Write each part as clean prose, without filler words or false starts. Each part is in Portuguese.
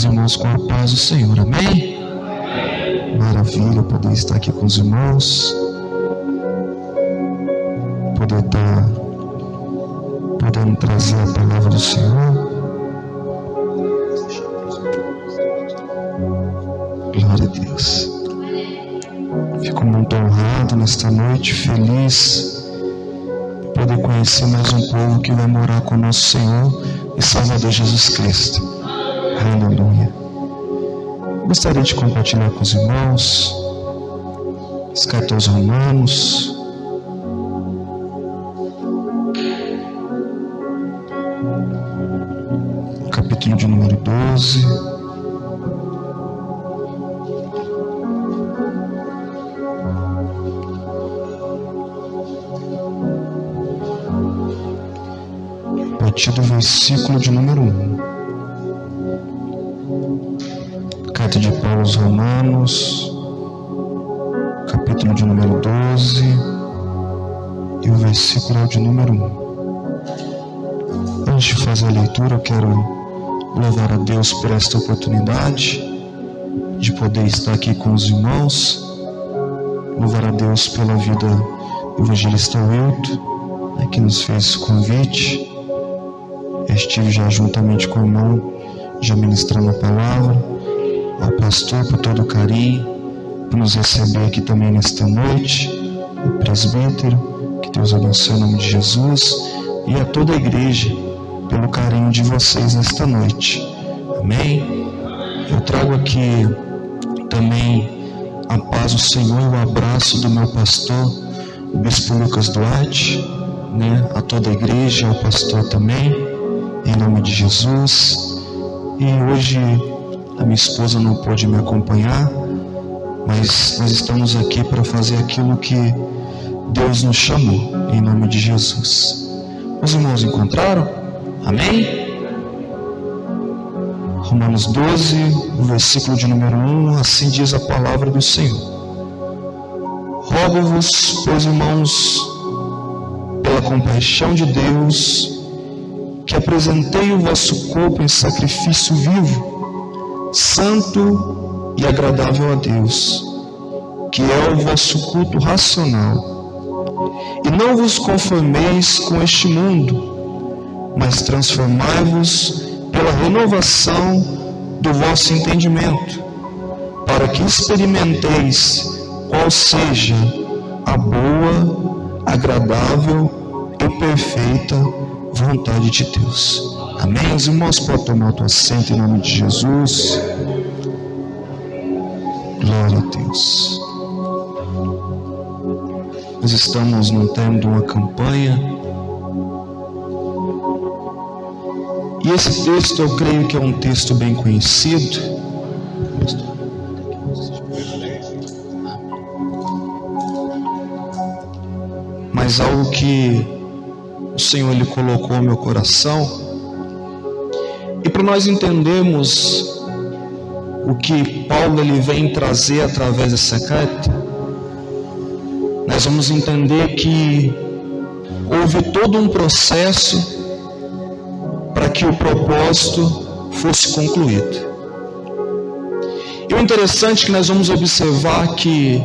os irmãos com a paz do Senhor, amém? Maravilha poder estar aqui com os irmãos, poder estar podendo trazer a palavra do Senhor. Glória a Deus. Fico muito honrado nesta noite, feliz por poder conhecer mais um povo que vai morar com o nosso Senhor e Salvador Jesus Cristo. Aleluia. Gostaria de compartilhar com os irmãos as cartas aos Romanos, capítulo de número 12. A partir do versículo de número 1. Carta de Paulo aos Romanos, capítulo de número 12, e o versículo de número 1. Antes de fazer a leitura, eu quero louvar a Deus por esta oportunidade de poder estar aqui com os irmãos, louvar a Deus pela vida do evangelista Wilton, que nos fez esse convite. Eu estive já juntamente com o irmão, já ministrando a palavra, ao pastor por todo o carinho, por nos receber aqui também nesta noite, o presbítero, que Deus abençoe em nome de Jesus, e a toda a igreja, pelo carinho de vocês nesta noite, amém? Eu trago aqui também a paz do Senhor e o abraço do meu pastor, o bispo Lucas Duarte, a toda a igreja, ao pastor também, em nome de Jesus. E hoje a minha esposa não pôde me acompanhar, mas nós estamos aqui para fazer aquilo que Deus nos chamou, em nome de Jesus. Os irmãos encontraram? Amém? Romanos 12, o versículo de número 1, assim diz a palavra do Senhor. Rogo-vos, pois, irmãos, pela compaixão de Deus, que apresentei o vosso corpo em sacrifício vivo, santo e agradável a Deus, que é o vosso culto racional. E não vos conformeis com este mundo, mas transformai-vos pela renovação do vosso entendimento, para que experimenteis qual seja a boa, agradável e perfeita vontade de Deus. Amém? Os irmãos podem tomar o teu assento em nome de Jesus. Glória a Deus. Nós estamos num tempo de uma campanha, e esse texto eu creio que é um texto bem conhecido. Mas algo que o Senhor ele colocou no meu coração, e para nós entendermos o que Paulo ele vem trazer através dessa carta, nós vamos entender que houve todo um processo para que o propósito fosse concluído. E o interessante é que nós vamos observar que,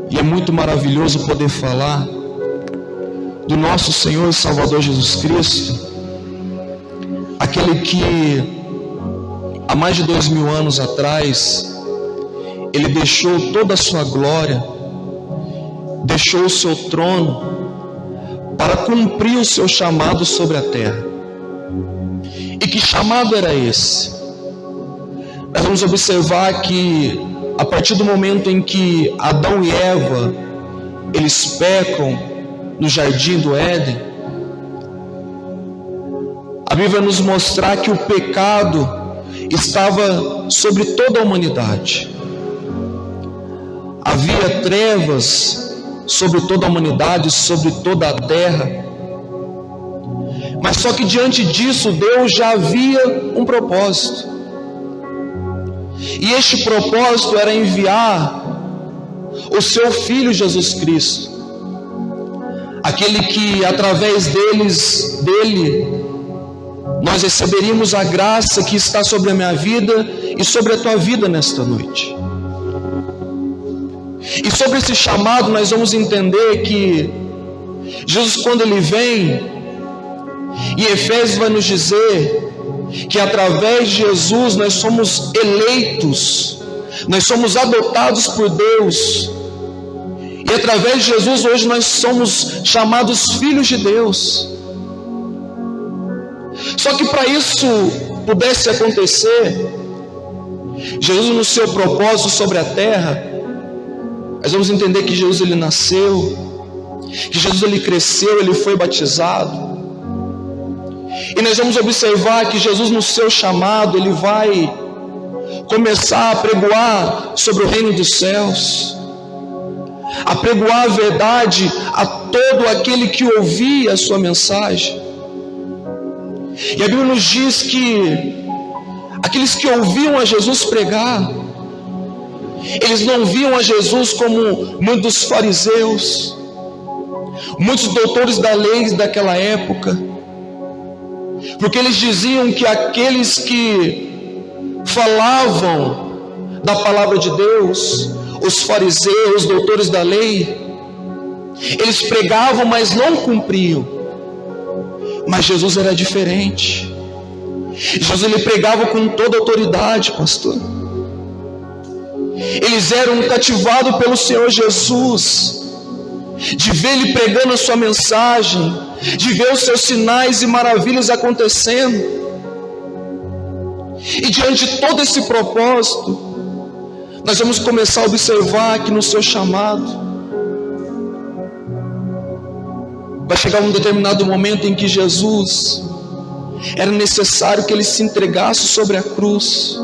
e é muito maravilhoso poder falar do nosso Senhor e Salvador Jesus Cristo, aquele que há mais de 2000 anos atrás ele deixou toda a sua glória, deixou o seu trono para cumprir o seu chamado sobre a terra. E que chamado era esse? Nós vamos observar que a partir do momento em que Adão e Eva eles pecam no jardim do Éden, a Bíblia vai nos mostrar que o pecado estava sobre toda a humanidade. Havia trevas sobre toda a humanidade, sobre toda a terra. Mas só que diante disso, Deus já havia um propósito. E este propósito era enviar o seu Filho Jesus Cristo, aquele que através dele nós receberíamos a graça que está sobre a minha vida e sobre a tua vida nesta noite. E sobre esse chamado nós vamos entender que Jesus, quando Ele vem, e Efésios vai nos dizer que através de Jesus nós somos eleitos, nós somos adotados por Deus, e através de Jesus hoje nós somos chamados filhos de Deus. Só que para isso pudesse acontecer, Jesus, no seu propósito sobre a terra, nós vamos entender que Jesus ele nasceu, que Jesus ele cresceu, ele foi batizado. E nós vamos observar que Jesus, no seu chamado, ele vai começar a pregoar sobre o reino dos céus, a pregoar a verdade a todo aquele que ouvia a sua mensagem. E a Bíblia nos diz que aqueles que ouviam a Jesus pregar, eles não viam a Jesus como muitos dos fariseus, muitos doutores da lei daquela época, porque eles diziam que aqueles que falavam da palavra de Deus, os fariseus, os doutores da lei, eles pregavam, mas não cumpriam. Mas Jesus era diferente. Jesus ele pregava com toda autoridade, pastor. Eles eram cativados pelo Senhor Jesus, de ver Ele pregando a sua mensagem, de ver os seus sinais e maravilhas acontecendo. E diante de todo esse propósito, nós vamos começar a observar que no seu chamado vai chegar um determinado momento em que Jesus era necessário que Ele se entregasse sobre a cruz.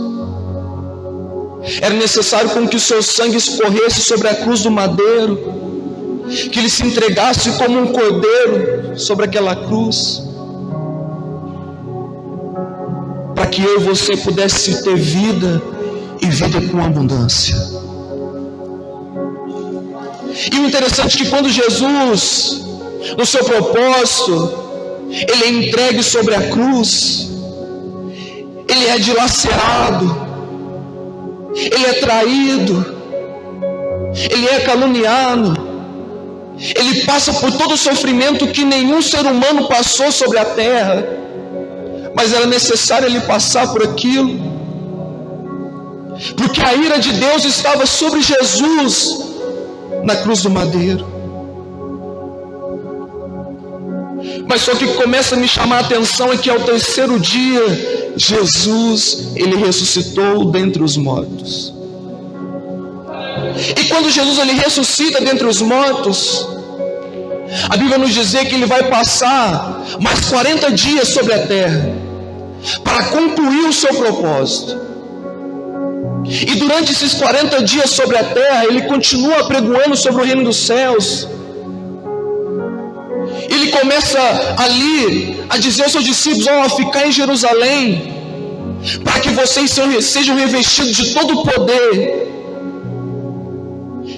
Era necessário com que o seu sangue escorresse sobre a cruz do madeiro, que Ele se entregasse como um cordeiro sobre aquela cruz, para que eu e você pudesse ter vida e vida com abundância. E o interessante é que quando Jesus, no seu propósito, Ele é entregue sobre a cruz, Ele é dilacerado, Ele é traído, Ele é caluniado, Ele passa por todo o sofrimento que nenhum ser humano passou sobre a terra, mas era necessário Ele passar por aquilo, porque a ira de Deus estava sobre Jesus na cruz do madeiro. Mas só que começa a me chamar a atenção é que ao terceiro dia, Jesus, Ele ressuscitou dentre os mortos. E quando Jesus ele ressuscita dentre os mortos, a Bíblia nos diz que Ele vai passar mais 40 dias sobre a terra, para concluir o seu propósito. E durante esses 40 dias sobre a terra, Ele continua pregoando sobre o reino dos céus. Ele começa ali a dizer aos seus discípulos: ficar em Jerusalém, para que vocês sejam revestidos de todo o poder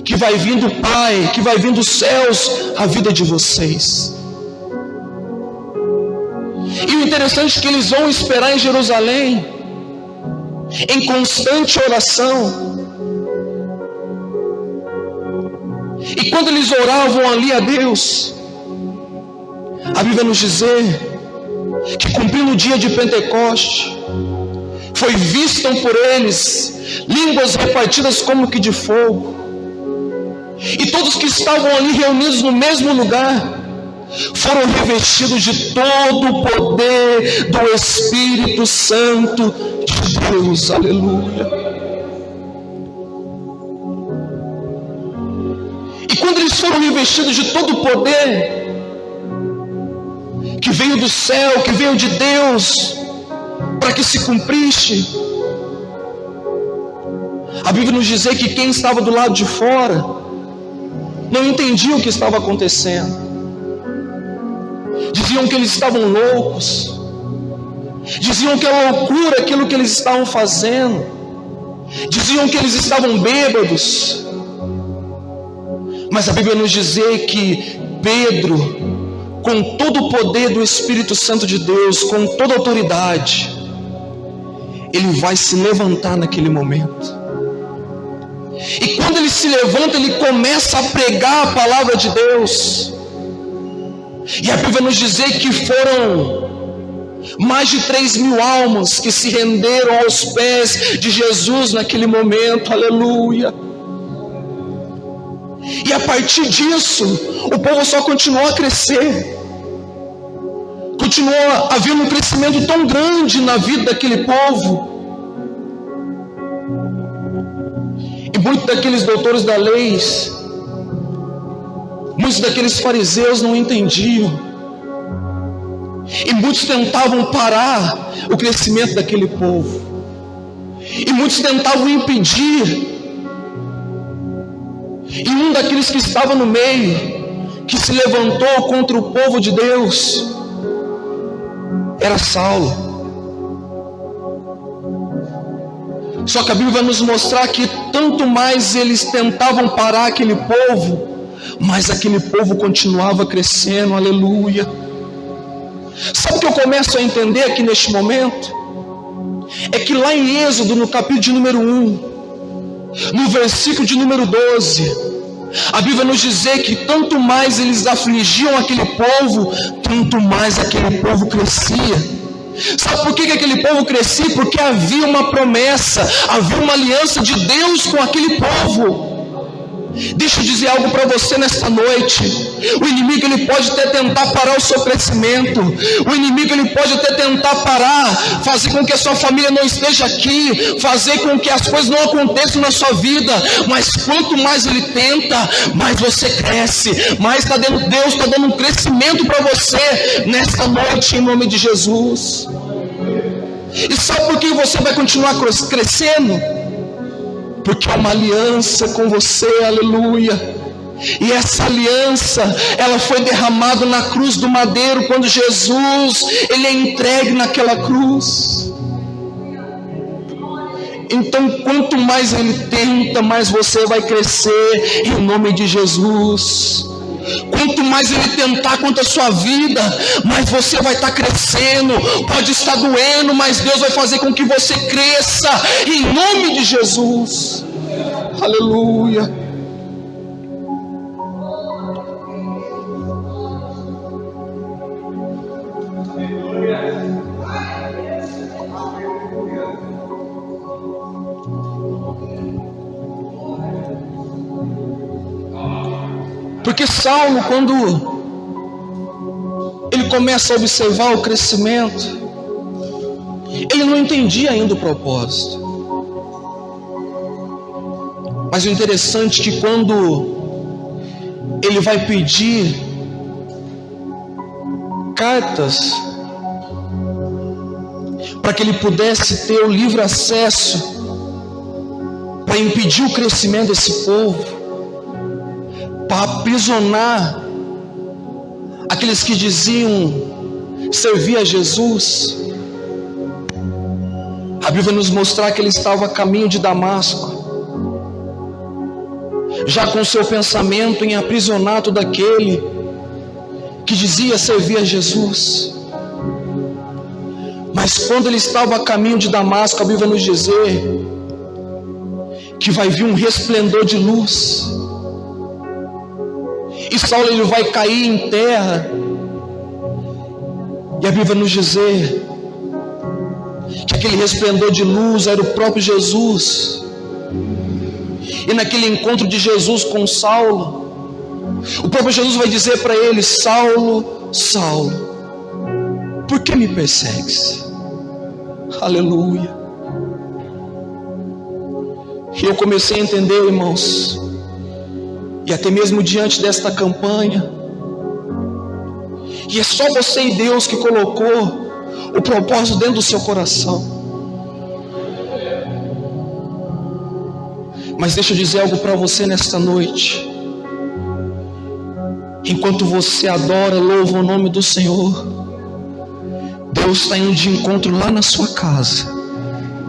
que vai vir do Pai, que vai vir dos céus, a vida de vocês. E o interessante é que eles vão esperar em Jerusalém, em constante oração. E quando eles oravam ali a Deus, a Bíblia nos diz que cumprindo o dia de Pentecoste, foi vistam por eles línguas repartidas como que de fogo, e todos que estavam ali reunidos no mesmo lugar foram revestidos de todo o poder do Espírito Santo de Deus. Aleluia. E quando eles foram revestidos de todo o poder que veio do céu, que veio de Deus, para que se cumprisse, a Bíblia nos diz que quem estava do lado de fora não entendia o que estava acontecendo. Diziam que eles estavam loucos, diziam que era loucura aquilo que eles estavam fazendo, diziam que eles estavam bêbados. Mas a Bíblia nos diz que Pedro, com todo o poder do Espírito Santo de Deus, com toda a autoridade, ele vai se levantar naquele momento. E quando ele se levanta, ele começa a pregar a palavra de Deus. E a Bíblia vai nos dizer que foram mais de 3.000 almas que se renderam aos pés de Jesus naquele momento. Aleluia. E a partir disso, o povo só continuou a crescer. Continuou havendo um crescimento tão grande na vida daquele povo. E muitos daqueles doutores da lei, muitos daqueles fariseus não entendiam. E muitos tentavam parar o crescimento daquele povo. E muitos tentavam impedir. E um daqueles que estava no meio, que se levantou contra o povo de Deus, era Saulo. Só que a Bíblia vai nos mostrar que tanto mais eles tentavam parar aquele povo, mas aquele povo continuava crescendo. Aleluia. Sabe o que eu começo a entender aqui neste momento? É que lá em Êxodo, no capítulo de número 1, no versículo de número 12, a Bíblia vai nos dizer que tanto mais eles afligiam aquele povo, tanto mais aquele povo crescia. Sabe por que aquele povo crescia? Porque havia uma promessa, havia uma aliança de Deus com aquele povo. Deixa eu dizer algo para você nesta noite. O inimigo ele pode até tentar parar o seu crescimento. O inimigo ele pode até tentar parar, fazer com que a sua família não esteja aqui, fazer com que as coisas não aconteçam na sua vida. Mas quanto mais ele tenta, mais você cresce. Mais Deus está dando um crescimento para você nesta noite, em nome de Jesus. E sabe por que você vai continuar crescendo? Porque é uma aliança com você, aleluia. E essa aliança, ela foi derramada na cruz do madeiro, quando Jesus, ele é entregue naquela cruz. Então, quanto mais ele tenta, mais você vai crescer, em nome de Jesus. Quanto mais ele tentar contra a sua vida, mais você vai estar crescendo. Pode estar doendo, mas Deus vai fazer com que você cresça, em nome de Jesus. Aleluia. Porque Saulo, quando ele começa a observar o crescimento, ele não entendia ainda o propósito. Mas o interessante é que quando ele vai pedir cartas para que ele pudesse ter o livre acesso para impedir o crescimento desse povo, para aprisionar aqueles que diziam servir a Jesus, a Bíblia vai nos mostrar que ele estava a caminho de Damasco, já com seu pensamento em aprisionar todo aquele que dizia servir a Jesus. Mas quando ele estava a caminho de Damasco, a Bíblia vai nos dizer que vai vir um resplendor de luz. E Saulo ele vai cair em terra. E a Bíblia vai nos dizer que aquele resplendor de luz era o próprio Jesus. E naquele encontro de Jesus com Saulo, o próprio Jesus vai dizer para ele: Saulo, Saulo, por que me persegues? Aleluia. E eu comecei a entender, irmãos, e até mesmo diante desta campanha, e é só você e Deus que colocou o propósito dentro do seu coração. Mas deixa eu dizer algo para você nesta noite. Enquanto você adora, louva o nome do Senhor, Deus está indo de encontro lá na sua casa,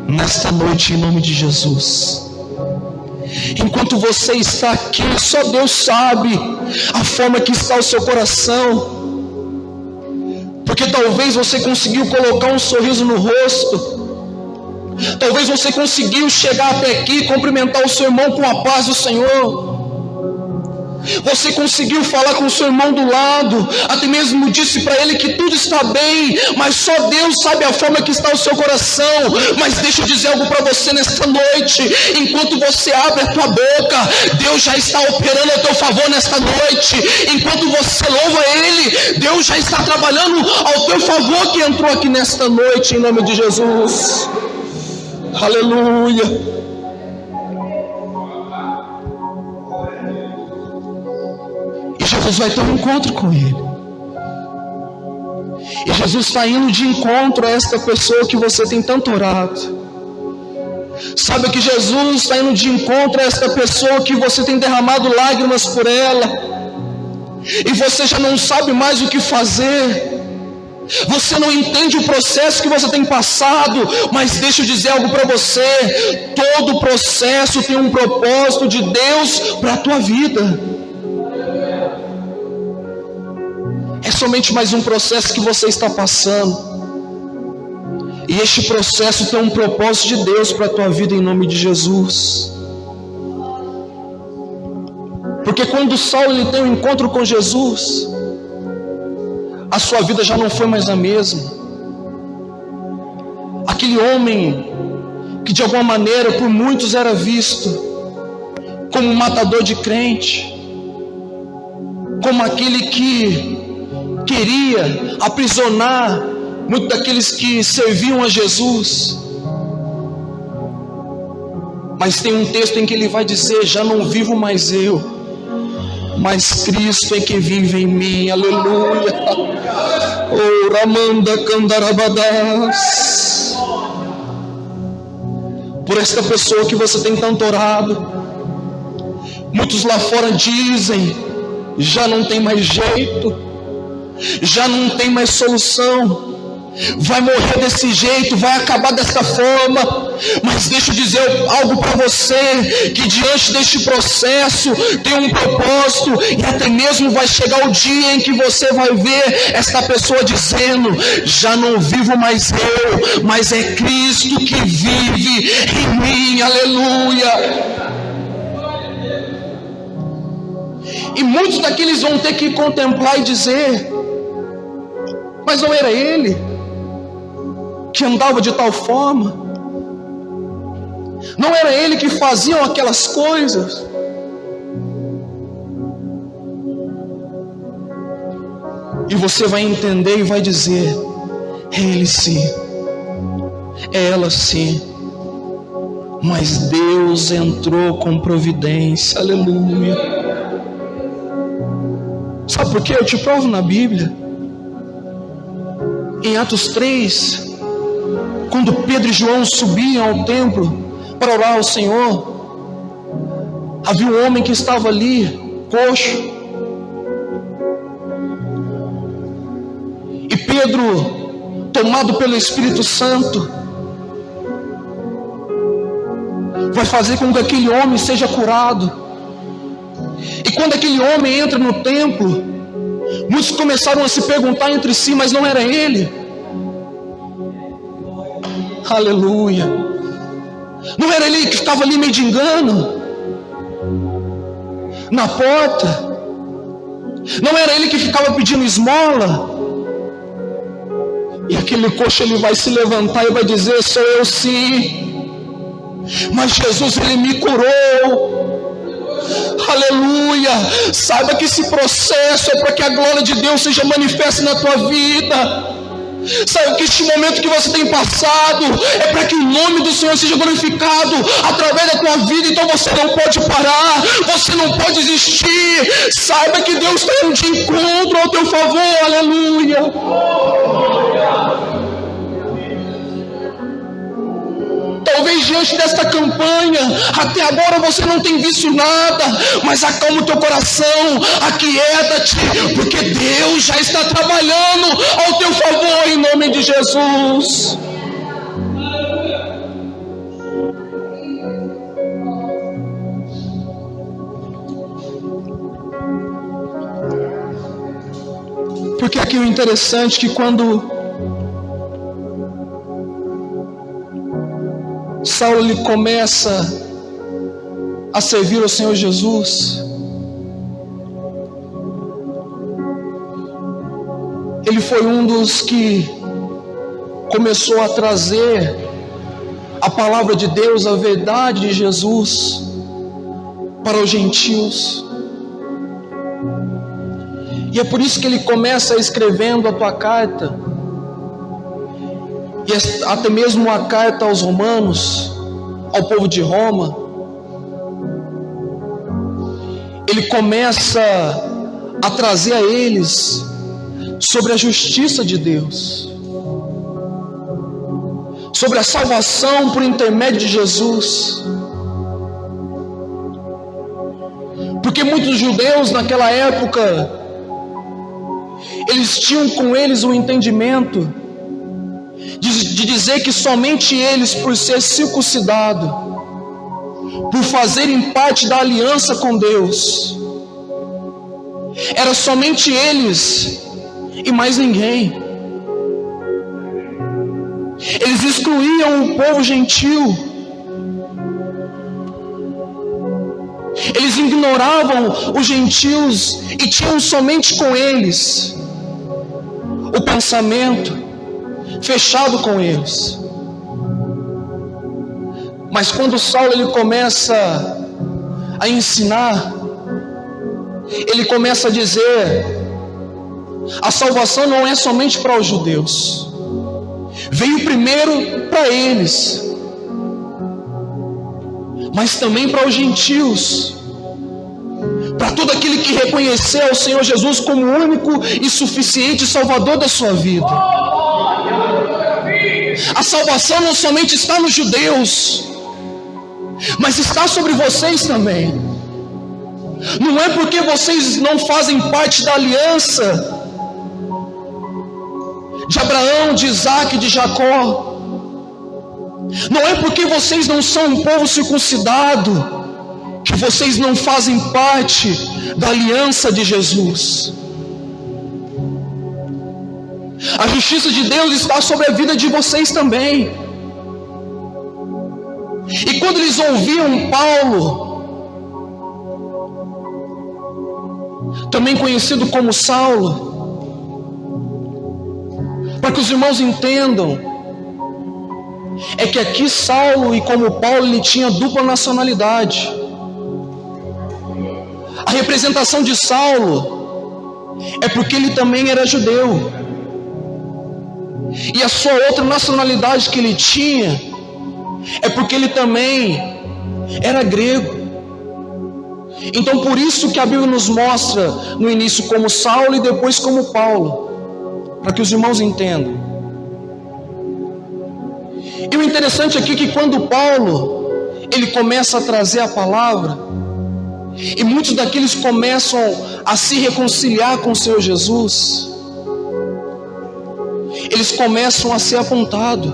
nesta noite, em nome de Jesus. Enquanto você está aqui, só Deus sabe a forma que está o seu coração. porque talvez você conseguiu colocar um sorriso no rosto, talvez você conseguiu chegar até aqui e cumprimentar o seu irmão com a paz do Senhor. Você conseguiu falar com o seu irmão do lado, até mesmo disse para ele que tudo está bem, mas só Deus sabe a forma que está o seu coração. Mas deixa eu dizer algo para você nesta noite: enquanto você abre a tua boca, Deus já está operando a teu favor nesta noite. Enquanto você louva Ele, Deus já está trabalhando ao teu favor, que entrou aqui nesta noite, em nome de Jesus. Aleluia. Jesus vai ter um encontro com ele. E Jesus está indo de encontro a esta pessoa que você tem tanto orado. Sabe que Jesus está indo de encontro a esta pessoa que você tem derramado lágrimas por ela, e você já não sabe mais o que fazer. Você não entende o processo que você tem passado, mas deixa eu dizer algo para você: todo processo tem um propósito de Deus para a tua vida. É somente mais um processo que você está passando, e este processo tem um propósito de Deus para a tua vida, em nome de Jesus. Porque quando Saulo ele tem um encontro com Jesus, a sua vida já não foi mais a mesma. Aquele homem que de alguma maneira por muitos era visto como um matador de crente, como aquele que queria aprisionar muitos daqueles que serviam a Jesus. Mas tem um texto em que ele vai dizer: já não vivo mais eu, mas Cristo é que vive em mim. Aleluia. Oh, Ramanda Candarabadas. Por esta pessoa que você tem tanto orado, muitos lá fora dizem: já não tem mais jeito, já não tem mais solução, vai morrer desse jeito, vai acabar dessa forma. Mas deixa eu dizer algo para você, que diante deste processo tem um propósito, e até mesmo vai chegar o dia em que você vai ver esta pessoa dizendo: já não vivo mais eu, mas é Cristo que vive em mim. Aleluia. E muitos daqueles vão ter que contemplar e dizer: mas não era ele que andava de tal forma? Não era ele que fazia aquelas coisas? E você vai entender e vai dizer: é ele sim, é ela sim, mas Deus entrou com providência. Aleluia. Sabe por quê? Eu te provo na Bíblia. Em Atos 3, quando Pedro e João subiam ao templo para orar ao Senhor, havia um homem que estava ali, coxo. E Pedro, tomado pelo Espírito Santo, vai fazer com que aquele homem seja curado. E quando aquele homem entra no templo, muitos começaram a se perguntar entre si: mas não era ele? Aleluia. Não era ele que estava ali mendigando na porta? Não era ele que ficava pedindo esmola? E aquele coxo ele vai se levantar e vai dizer: sou eu sim, mas Jesus ele me curou. Aleluia. Saiba que esse processo é para que a glória de Deus seja manifesta na tua vida. Saiba que este momento que você tem passado é para que o nome do Senhor seja glorificado através da tua vida. Então você não pode parar, você não pode desistir. Saiba que Deus está indo de encontro ao teu favor. Aleluia. Talvez diante desta campanha, até agora você não tem visto nada, mas acalma o teu coração, aquieta-te, porque Deus já está trabalhando ao teu favor, em nome de Jesus. Porque aqui o interessante é que quando Saulo ele começa a servir ao Senhor Jesus, ele foi um dos que começou a trazer a palavra de Deus, a verdade de Jesus para os gentios. E é por isso que ele começa escrevendo a tua carta, e até mesmo a carta aos romanos, ao povo de Roma. Ele começa a trazer a eles sobre a justiça de Deus, sobre a salvação por intermédio de Jesus. Porque muitos judeus naquela época, eles tinham com eles o entendimento de dizer que somente eles, por ser circuncidado, por fazerem parte da aliança com Deus, era somente eles e mais ninguém. Eles excluíam o povo gentil. Eles ignoravam os gentios e tinham somente com eles o pensamento fechado com eles. Mas quando Saulo ele começa a ensinar, ele começa a dizer: a salvação não é somente para os judeus, veio primeiro para eles, mas também para os gentios, para todo aquele que reconhecer o Senhor Jesus como o único e suficiente Salvador da sua vida. A salvação não somente está nos judeus, mas está sobre vocês também. Não é porque vocês não fazem parte da aliança de Abraão, de Isaac, de Jacó. Não é porque vocês não são um povo circuncidado que vocês não fazem parte da aliança de Jesus. A justiça de Deus está sobre a vida de vocês também. E quando eles ouviam Paulo, também conhecido como Saulo, para que os irmãos entendam, é que aqui Saulo e como Paulo ele tinha dupla nacionalidade. A representação de Saulo é porque ele também era judeu, e a sua outra nacionalidade que ele tinha é porque ele também era grego. Então por isso que a Bíblia nos mostra no início como Saulo e depois como Paulo, para que os irmãos entendam. E o interessante aqui é que quando Paulo ele começa a trazer a palavra, e muitos daqueles começam a se reconciliar com o Senhor Jesus, eles começam a ser apontados,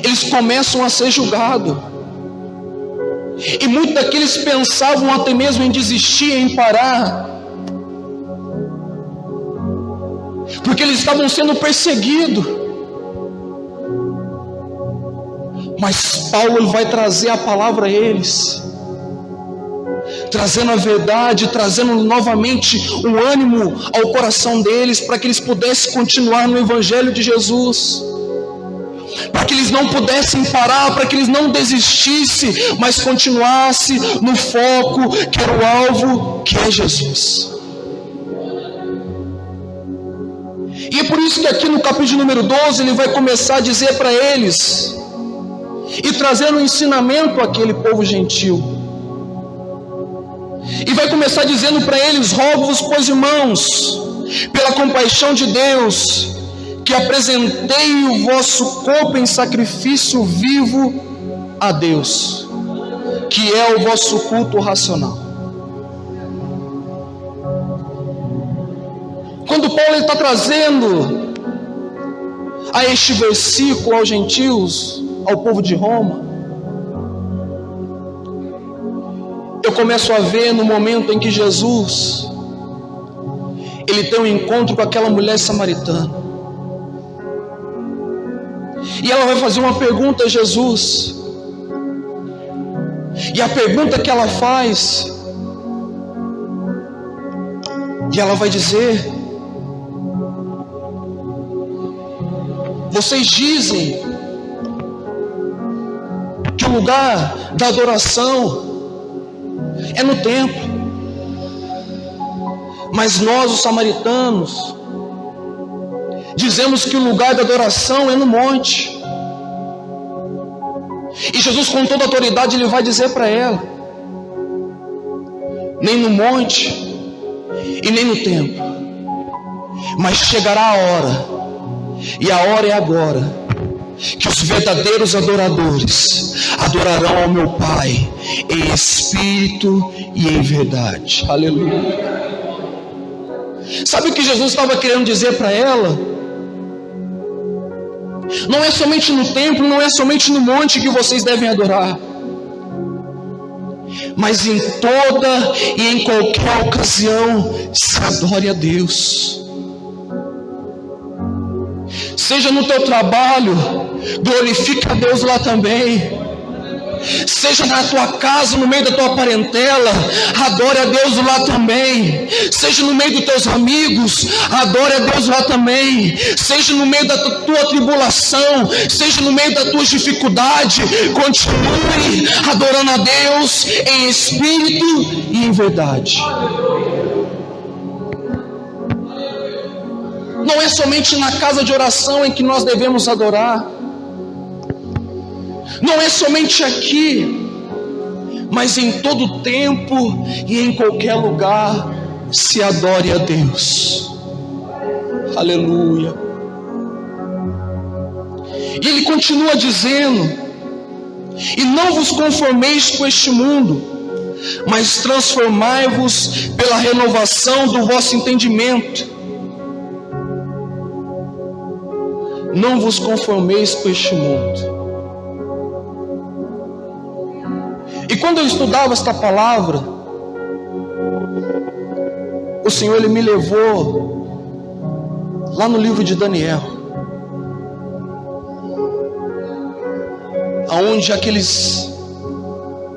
eles começam a ser julgados, e muitos daqueles pensavam até mesmo em desistir, em parar, porque eles estavam sendo perseguidos. Mas Paulo vai trazer a palavra a eles, trazendo a verdade, trazendo novamente o ânimo ao coração deles, para que eles pudessem continuar no Evangelho de Jesus, para que eles não pudessem parar, para que eles não desistissem, mas continuassem no foco que era o alvo, que é Jesus. E é por isso que aqui no capítulo número 12 ele vai começar a dizer para eles, e trazendo um ensinamento àquele povo gentil, e vai começar dizendo para eles: rogo-vos, pois, irmãos, pela compaixão de Deus, que apresentei o vosso corpo em sacrifício vivo a Deus, que é o vosso culto racional. Quando Paulo está trazendo a este versículo aos gentios, ao povo de Roma, eu começo a ver no momento em que Jesus ele tem um encontro com aquela mulher samaritana. E ela vai fazer uma pergunta a Jesus. E a pergunta que ela faz, e ela vai dizer: vocês dizem que o lugar da adoração é no templo, mas nós, os samaritanos, dizemos que o lugar da adoração é no monte. E Jesus, com toda a autoridade, ele vai dizer para ela: nem no monte e nem no templo, mas chegará a hora, e a hora é agora, que os verdadeiros adoradores adorarão ao meu Pai em espírito e em verdade. Aleluia. Sabe o que Jesus estava querendo dizer para ela? Não é somente no templo, não é somente no monte que vocês devem adorar, mas em toda e em qualquer ocasião se adore a Deus. Seja no teu trabalho, glorifica a Deus lá também. Seja na tua casa, no meio da tua parentela, adore a Deus lá também. Seja no meio dos teus amigos, adore a Deus lá também. Seja no meio da tua tribulação, seja no meio das tuas dificuldades, continue adorando a Deus em espírito e em verdade. Não é somente na casa de oração em que nós devemos adorar. Não é somente aqui, mas em todo tempo e em qualquer lugar se adore a Deus. Aleluia. E ele continua dizendo: e não vos conformeis com este mundo, mas transformai-vos pela renovação do vosso entendimento. Não vos conformeis com este mundo. E quando eu estudava esta palavra, o Senhor ele me levou lá no livro de Daniel, aonde aqueles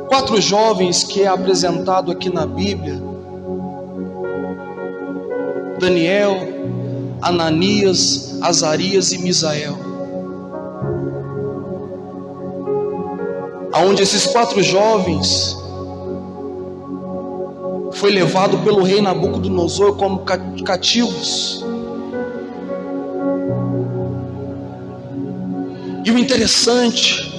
4 jovens que é apresentado aqui na Bíblia, Daniel, Ananias, Azarias e Misael, aonde esses 4 jovens foi levado pelo rei Nabucodonosor como cativos. E o interessante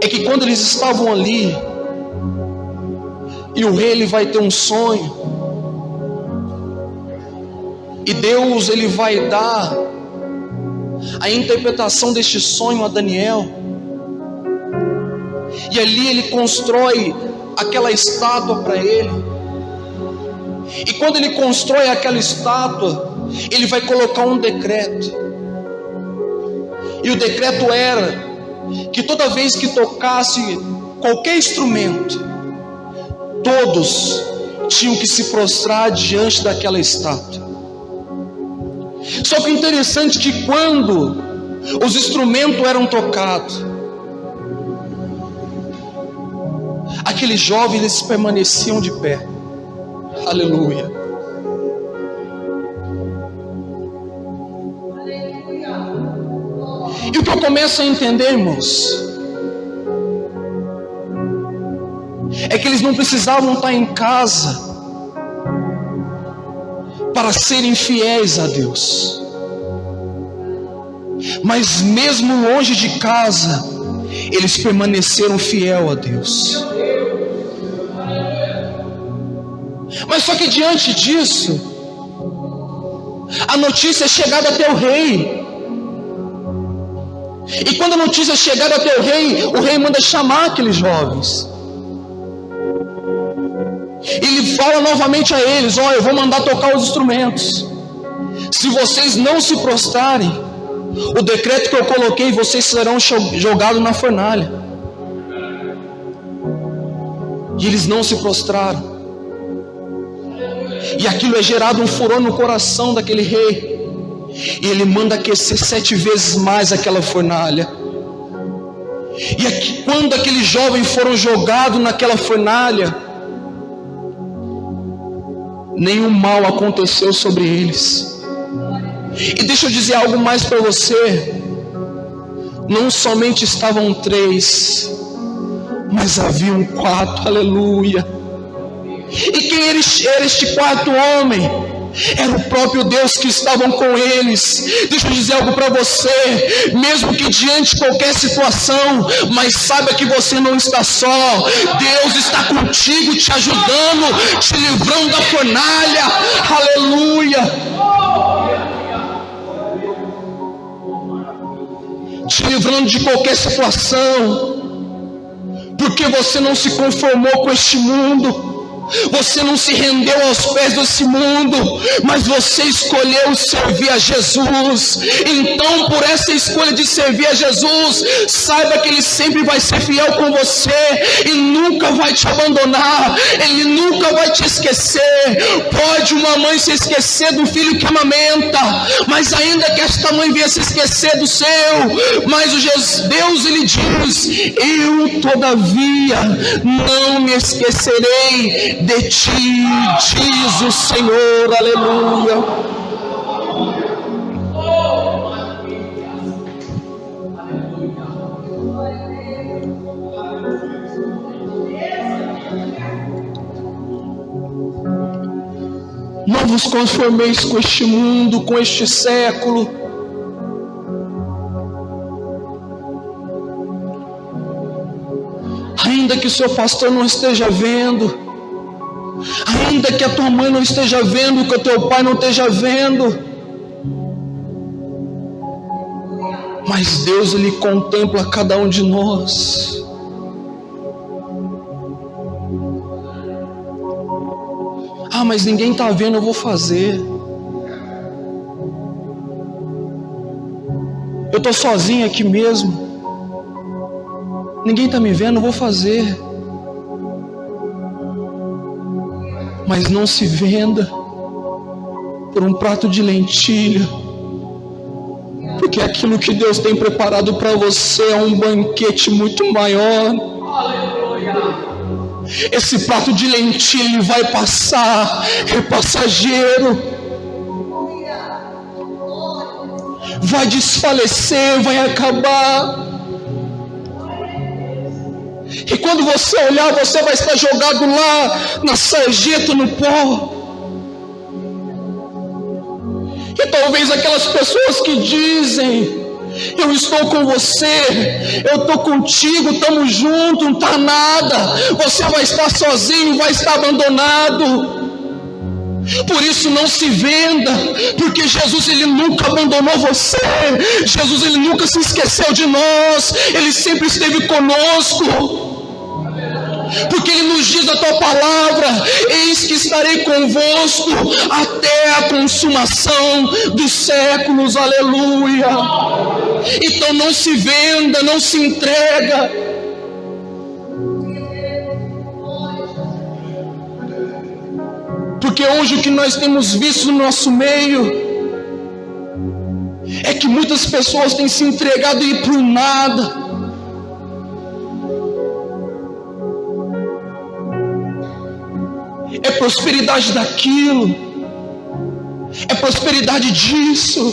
é que quando eles estavam ali, e o rei ele vai ter um sonho, e Deus ele vai dar a interpretação deste sonho a Daniel. E ali ele constrói aquela estátua para ele. E quando ele constrói aquela estátua, ele vai colocar um decreto. E o decreto era que toda vez que tocasse qualquer instrumento, todos tinham que se prostrar diante daquela estátua. Só que o interessante é que quando os instrumentos eram tocados, aqueles jovens eles permaneciam de pé. Aleluia. E o que eu começo a entender, irmãos, é que eles não precisavam estar em casa para serem fiéis a Deus, mas mesmo longe de casa, eles permaneceram fiel a Deus. Mas só que diante disso, a notícia é chegada até o rei. E quando a notícia é chegada até o rei manda chamar aqueles jovens. Ele fala novamente a eles: eu vou mandar tocar os instrumentos. Se vocês não se prostrarem, o decreto que eu coloquei, vocês serão jogados na fornalha. E eles não se prostraram. E aquilo é gerado um furor no coração daquele rei. E ele manda aquecer 7 vezes mais aquela fornalha. E aqui, quando aqueles jovens foram jogados naquela fornalha, nenhum mal aconteceu sobre eles. E deixa eu dizer algo mais para você. Não somente estavam 3, mas haviam 4, aleluia. E quem era este 4 homem? Era o próprio Deus que estavam com eles. Deixa eu dizer algo para você. Mesmo que diante de qualquer situação, mas saiba que você não está só. Deus está contigo, te ajudando, te livrando da fornalha, aleluia. Te livrando de qualquer situação, porque você não se conformou com este mundo, você não se rendeu aos pés desse mundo, mas você escolheu servir a Jesus. Então, por essa escolha de servir a Jesus, saiba que Ele sempre vai ser fiel com você e nunca vai te abandonar, Ele nunca vai te esquecer. Pode uma mãe se esquecer do filho que amamenta, mas ainda que esta mãe venha se esquecer do seu, mas Deus, Ele diz: eu todavia não me esquecerei de ti, diz o Senhor, aleluia. Não vos conformeis com este mundo, com este século. Ainda que o seu pastor não esteja vendo, ainda que a tua mãe não esteja vendo, que o teu pai não esteja vendo, mas Deus, Ele contempla cada um de nós. Ah, mas ninguém está vendo, eu vou fazer. Eu estou sozinho aqui mesmo, ninguém está me vendo, eu vou fazer. Mas não se venda por um prato de lentilha, porque aquilo que Deus tem preparado para você é um banquete muito maior. Esse prato de lentilha vai passar, é passageiro, vai desfalecer, vai acabar. E quando você olhar, você vai estar jogado lá na sarjeta, no pó. E talvez aquelas pessoas que dizem: eu estou com você, eu estou contigo, estamos juntos, não está nada. Você vai estar sozinho, vai estar abandonado. Por isso não se venda, porque Jesus, Ele nunca abandonou você. Jesus, Ele nunca se esqueceu de nós, Ele sempre esteve conosco. Porque Ele nos diz a tua palavra: eis que estarei convosco até a consumação dos séculos, aleluia. Então não se venda, não se entrega. Porque hoje o que nós temos visto no nosso meio é que muitas pessoas têm se entregado a ir para o nada. É prosperidade daquilo, é prosperidade disso.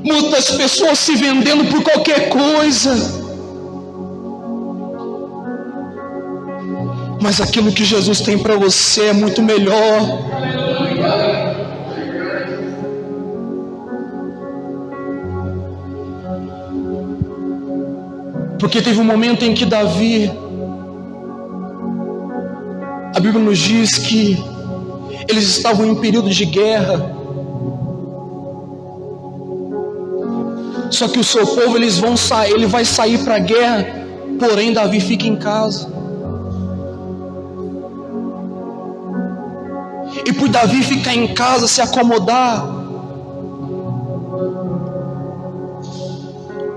Muitas pessoas se vendendo por qualquer coisa. Mas aquilo que Jesus tem para você é muito melhor. Porque teve um momento em que Davi, a Bíblia nos diz que eles estavam em período de guerra. Só que o seu povo, ele vai sair para a guerra, porém Davi fica em casa. E por Davi ficar em casa, se acomodar,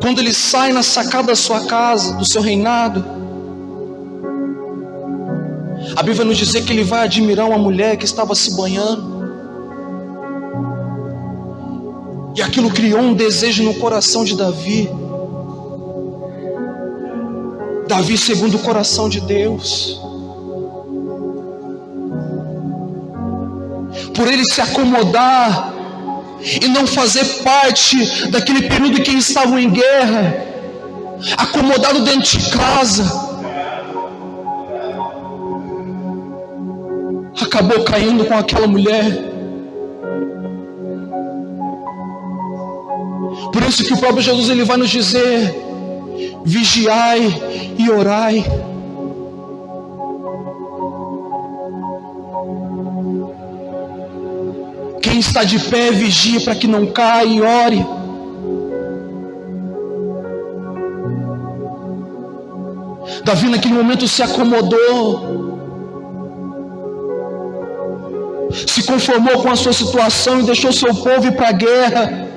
quando ele sai na sacada da sua casa, do seu reinado, A Bíblia vai nos dizer que ele vai admirar uma mulher que estava se banhando. E aquilo criou um desejo no coração de Davi. Davi segundo o coração de Deus. Por ele se acomodar e não fazer parte daquele período que eles estavam em guerra, acomodado dentro de casa, acabou caindo com aquela mulher. Por isso que o próprio Jesus ele vai nos dizer: vigiai e orai. Quem está de pé, vigie para que não caia e ore. Davi naquele momento se acomodou, se conformou com a sua situação e deixou seu povo ir para a guerra.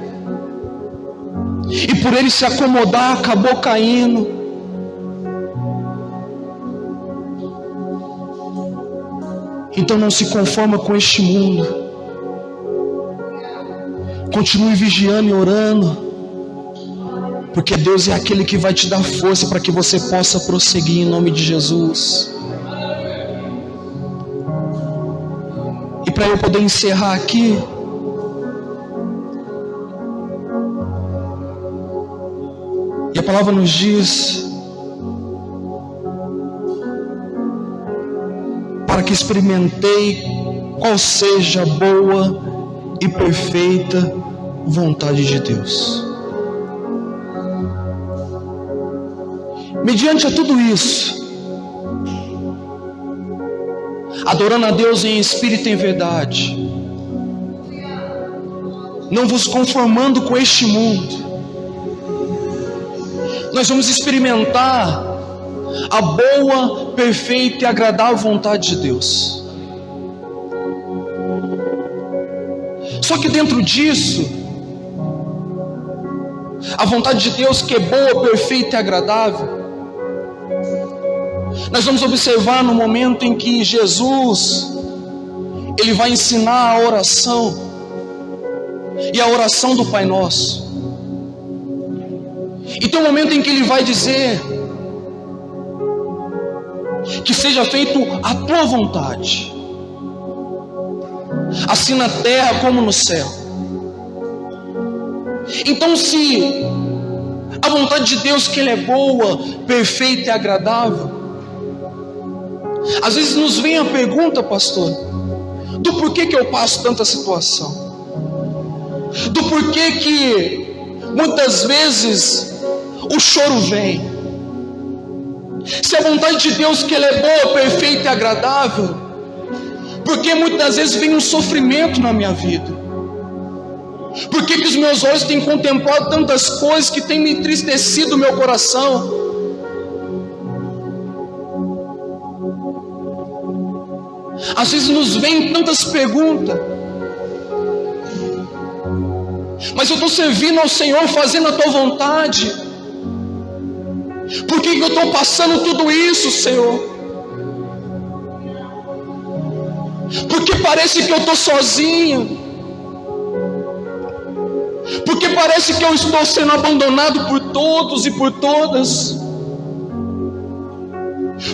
E por ele se acomodar, acabou caindo. Então não se conforma com este mundo. Continue vigiando e orando, porque Deus é aquele que vai te dar força para que você possa prosseguir em nome de Jesus. E para eu poder encerrar aqui, e a palavra nos diz: para que experimentei qual seja a boa e perfeita vontade de Deus. Mediante a tudo isso, adorando a Deus em espírito e em verdade, não vos conformando com este mundo, nós vamos experimentar a boa, perfeita e agradável vontade de Deus. Só que dentro disso, a vontade de Deus que é boa, perfeita e agradável, nós vamos observar no momento em que Jesus ele vai ensinar a oração, e a oração do Pai Nosso. E tem um momento em que ele vai dizer: que seja feito a tua vontade, assim na terra como no céu. Então, se a vontade de Deus que ele é boa, perfeita e agradável, às vezes nos vem a pergunta, pastor, do porquê que eu passo tanta situação, do porquê que muitas vezes o choro vem. Se a vontade de Deus que ele é boa, perfeita e agradável, porque muitas vezes vem um sofrimento na minha vida? Por que os meus olhos têm contemplado tantas coisas que têm me entristecido o meu coração? Às vezes nos vêm tantas perguntas, mas eu estou servindo ao Senhor, fazendo a tua vontade. Por que eu estou passando tudo isso, Senhor? Porque parece que eu estou sozinho. Porque parece que eu estou sendo abandonado por todos e por todas.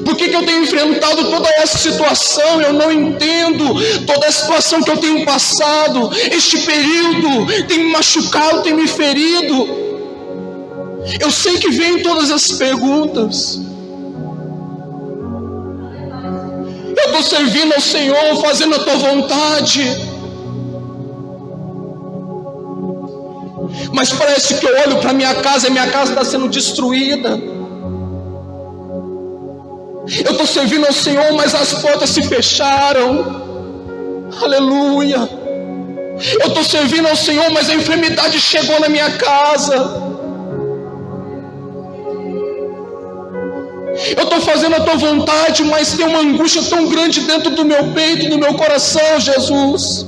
Por que eu tenho enfrentado toda essa situação? Eu não entendo toda a situação que eu tenho passado. Este período tem me machucado, tem me ferido. Eu sei que vem todas as perguntas. Eu estou servindo ao Senhor, fazendo a tua vontade, mas parece que eu olho para minha casa e minha casa está sendo destruída. Eu estou servindo ao Senhor, mas as portas se fecharam. Aleluia. Eu estou servindo ao Senhor, mas a enfermidade chegou na minha casa. Eu estou fazendo a tua vontade, mas tem uma angústia tão grande dentro do meu peito, do meu coração, Jesus.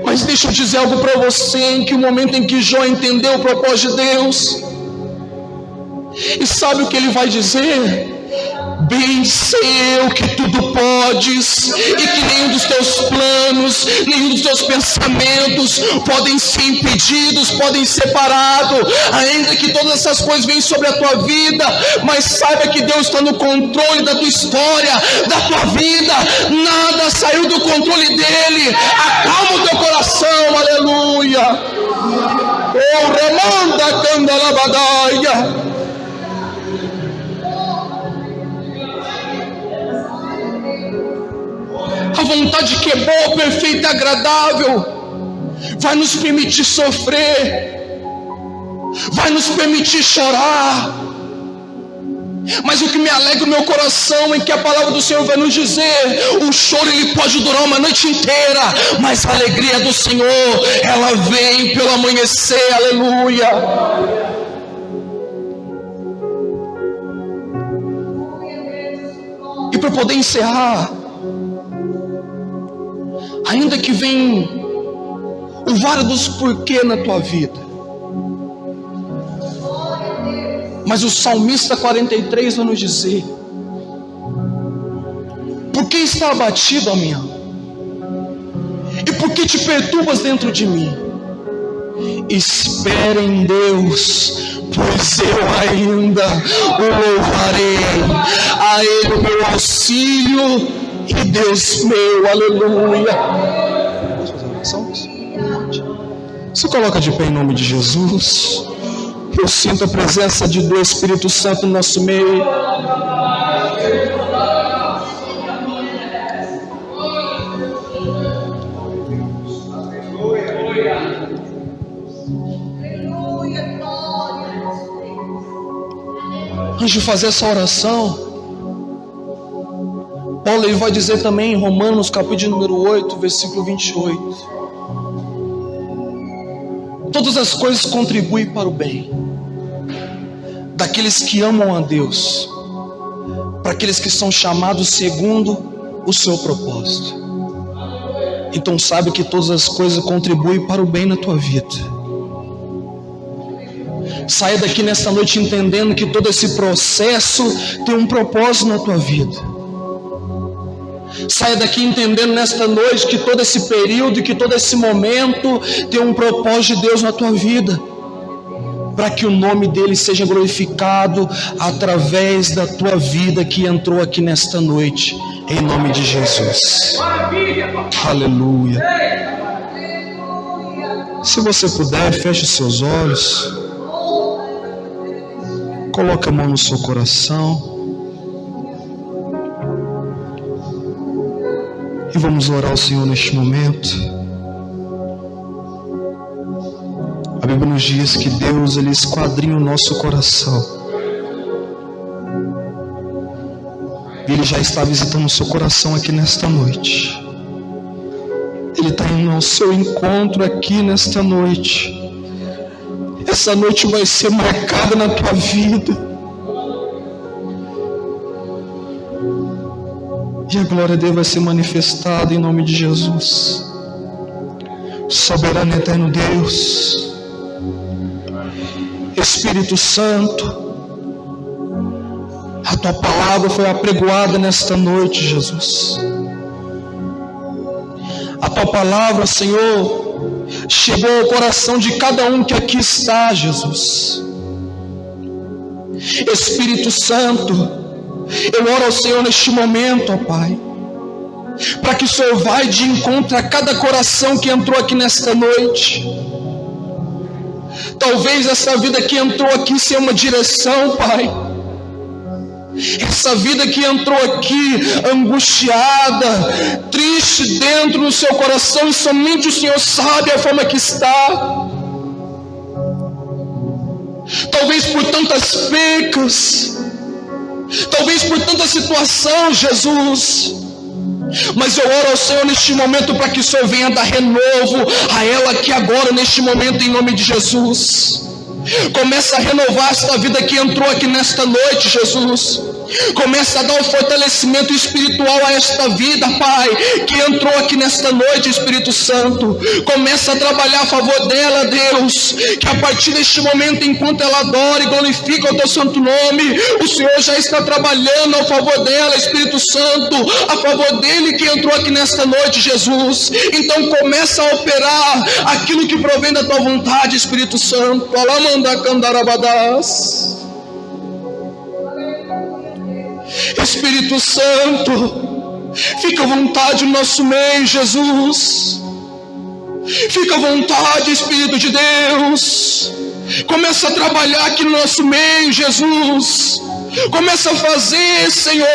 Mas deixa eu dizer algo para você, em que o momento em que Jó entendeu o propósito de Deus, e sabe o que ele vai dizer? Bem sei eu que tudo podes, e que nenhum dos teus planos, nenhum dos teus pensamentos podem ser impedidos, podem ser parados, ainda que todas essas coisas venham sobre a tua vida, mas saiba que Deus está no controle da tua história, da tua vida, nada saiu do controle dele. Acalma o teu coração, aleluia. Oh, remanda candalabadaia. A vontade que é boa, perfeita e agradável vai nos permitir sofrer, vai nos permitir chorar, mas o que me alegra o meu coração é que a palavra do Senhor vai nos dizer: o choro ele pode durar uma noite inteira, mas a alegria do Senhor ela vem pelo amanhecer, aleluia. E para poder encerrar, ainda que venha o vale dos porquê na tua vida, mas o salmista 43 vai nos dizer: por que está abatido a minha alma? E por que te perturbas dentro de mim? Espera em Deus, pois eu ainda o louvarei, a Ele o meu auxílio e Deus meu, aleluia. Vamos fazer uma oração? Se coloca de pé em nome de Jesus. Eu sinto a presença do Espírito Santo no nosso meio. Antes de fazer essa oração, Paulo ele vai dizer também em Romanos capítulo número 8, versículo 28: todas as coisas contribuem para o bem daqueles que amam a Deus, para aqueles que são chamados segundo o seu propósito. Então sabe que todas as coisas contribuem para o bem na tua vida. Saia daqui nesta noite entendendo que todo esse processo tem um propósito na tua vida. Saia daqui entendendo nesta noite que todo esse período, que todo esse momento tem um propósito de Deus na tua vida, para que o nome dele seja glorificado através da tua vida que entrou aqui nesta noite, em nome de Jesus. Aleluia. Se você puder, feche os seus olhos, coloque a mão no seu coração e vamos orar ao Senhor neste momento. A Bíblia nos diz que Deus ele esquadrinha o nosso coração. Ele já está visitando o seu coração aqui nesta noite. Ele está indo ao seu encontro aqui nesta noite. Essa noite vai ser marcada na tua vida. E a glória dele vai ser manifestada em nome de Jesus. Soberano e eterno Deus, Espírito Santo, a tua palavra foi apregoada nesta noite, Jesus. A tua palavra, Senhor, chegou ao coração de cada um que aqui está, Jesus. Espírito Santo, eu oro ao Senhor neste momento, ó Pai, para que o Senhor vá de encontro a cada coração que entrou aqui nesta noite. Talvez essa vida que entrou aqui seja uma direção, Pai. Essa vida que entrou aqui angustiada, triste dentro do seu coração, e somente o Senhor sabe a forma que está. Talvez por tantas pecas, talvez por tanta situação, Jesus. Mas eu oro ao Senhor neste momento para que o Senhor venha dar renovo a ela aqui agora, neste momento, em nome de Jesus. Começa a renovar esta vida que entrou aqui nesta noite, Jesus. Começa a dar o fortalecimento espiritual a esta vida, Pai, que entrou aqui nesta noite, Espírito Santo. Começa a trabalhar a favor dela, Deus, que a partir deste momento, enquanto ela adora e glorifica o teu santo nome, o Senhor já está trabalhando a favor dela, Espírito Santo, a favor dele que entrou aqui nesta noite, Jesus. Então começa a operar aquilo que provém da tua vontade, Espírito Santo. Alamanda candarabadás. Espírito Santo, fica à vontade no nosso meio, Jesus. Fica à vontade, Espírito de Deus. Começa a trabalhar aqui no nosso meio, Jesus. Começa a fazer, Senhor,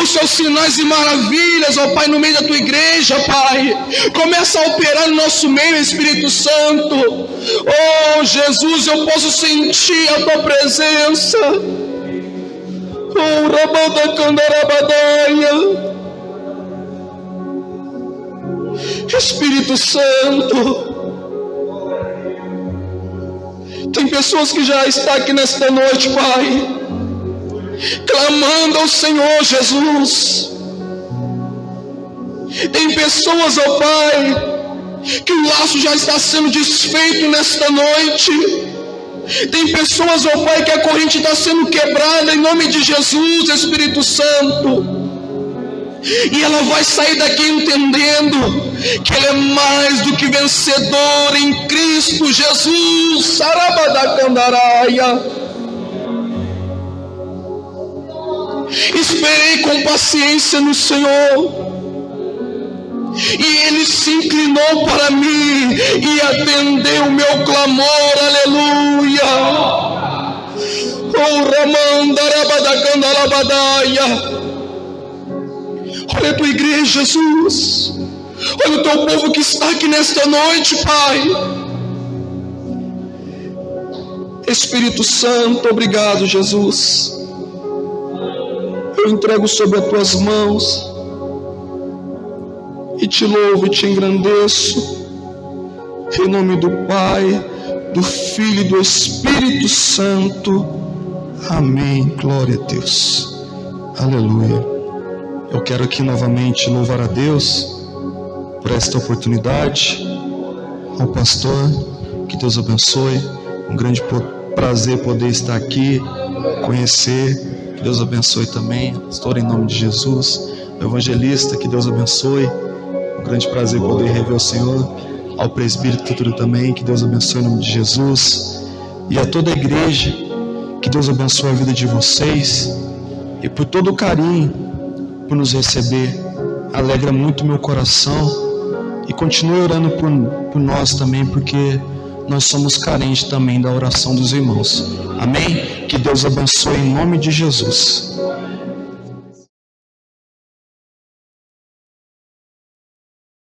os seus sinais e maravilhas, ó Pai, no meio da tua igreja, Pai. Começa a operar no nosso meio, Espírito Santo. Oh, Jesus, eu posso sentir a tua presença. Oh, Rabada Candarabadaia. Espírito Santo, tem pessoas que já estão aqui nesta noite, Pai, clamando ao Senhor Jesus. Tem pessoas, ó Pai, que o laço já está sendo desfeito nesta noite. Tem pessoas, ó Pai, que a corrente está sendo quebrada em nome de Jesus, Espírito Santo. E ela vai sair daqui entendendo que ela é mais do que vencedora em Cristo Jesus. Sarabadacandaraia. Esperei com paciência no Senhor, e Ele se inclinou para mim e atendeu o meu clamor. Aleluia. Oh, Ramandarabadacandalabadaia. Olha a tua igreja, Jesus. Olha o teu povo que está aqui nesta noite, Pai. Espírito Santo, obrigado, Jesus. Eu entrego sobre as tuas mãos e te louvo e te engrandeço, em nome do Pai, do Filho e do Espírito Santo. Amém. Glória a Deus. Aleluia. Eu quero aqui novamente louvar a Deus por esta oportunidade. Ao pastor, que Deus abençoe. Um grande prazer poder estar aqui, conhecer. Que Deus abençoe também. Pastor, em nome de Jesus. O evangelista, que Deus abençoe. Um grande prazer poder rever o Senhor. Ao presbítero também, que Deus abençoe em nome de Jesus. E a toda a igreja, que Deus abençoe a vida de vocês. E por todo o carinho por nos receber, alegra muito meu coração. E continue orando por nós também, porque nós somos carentes também da oração dos irmãos. Amém? Que Deus abençoe em nome de Jesus.